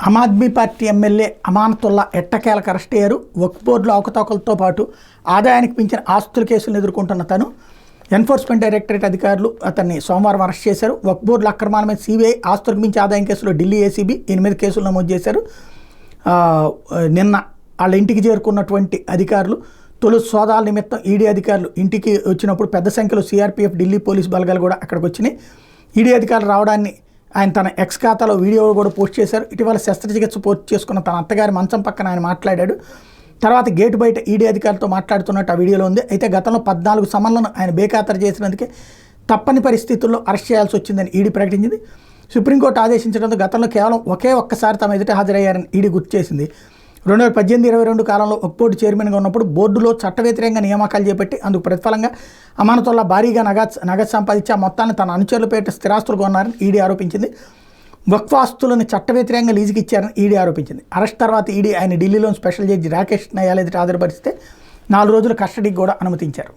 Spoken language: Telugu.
ఆమ్ ఆద్మీ పార్టీ ఎమ్మెల్యే అమానతుల్లా ఎట్టకేలకు అరెస్ట్ అయ్యారు. వక్ఫ్ బోర్డులో అవకతవకలతో పాటు ఆదాయానికి మించిన ఆస్తుల కేసులను ఎదుర్కొంటున్న తను ఎన్ఫోర్స్మెంట్ డైరెక్టరేట్ అధికారులు అతన్ని సోమవారం అరెస్ట్ చేశారు. వక్ఫ్ బోర్డుల అక్రమాల మీద సిబిఐ, ఆస్తులకు మించి ఆదాయం కేసులో ఢిల్లీ ఏసీబీ 8 కేసులు నమోదు చేశారు. నిన్న వాళ్ళ ఇంటికి చేరుకున్నటువంటి అధికారులు తొలి సోదాల నిమిత్తం ఈడీ అధికారులు ఇంటికి వచ్చినప్పుడు పెద్ద సంఖ్యలో సిఆర్పీఎఫ్, ఢిల్లీ పోలీసు బలగాలు కూడా అక్కడికి వచ్చినాయి. ఈడీ అధికారులు రావడాన్ని ఆయన తన ఎక్స్ ఖాతాలో వీడియో కూడా పోస్ట్ చేశారు. ఇటీవల శస్త్రచికిత్స పూర్తి చేసుకున్న తన అత్తగారి మంచం పక్కన ఆయన మాట్లాడాడు. తర్వాత గేటు బయట ఈడీ అధికారులతో మాట్లాడుతున్నట్టు ఆ వీడియోలో ఉంది. అయితే గతంలో 14 సమన్లను ఆయన బేఖాతరు చేసినందుకే తప్పని పరిస్థితుల్లో అరెస్ట్ చేయాల్సి వచ్చిందని ఈడీ ప్రకటించింది. సుప్రీంకోర్టు ఆదేశించడంతో గతంలో కేవలం ఒక్కసారి తమ ఎదుట హాజరయ్యారని ఈడీ గుర్తు చేసింది. 2018-22 కాలంలో వక్ఫ్ బోర్డు చైర్మన్గా ఉన్నప్పుడు బోర్డులో చట్టవ్యతిరేకంగా నియామకాలు చేపట్టి అందుకు ప్రతిఫలంగా అమానతుల్లా భారీగా నగదు సంపాదించి ఆ మొత్తాన్ని తన అనుచరుల పేరిట స్థిరాస్తులు కొన్నారని ఈడీ ఆరోపించింది. వక్ఫ్ ఆస్తులను చట్టవ్యతిరేకంగా లీజుకి ఇచ్చారని ఈడీ ఆరోపించింది. అరెస్ట్ తర్వాత ఈడీ ఆయన ఢిల్లీలోని స్పెషల్ జడ్జి రాకేష్ నయాల్ ఎదుట హాజరుపరిస్తే 4 రోజుల కస్టడీకి కూడా అనుమతించారు.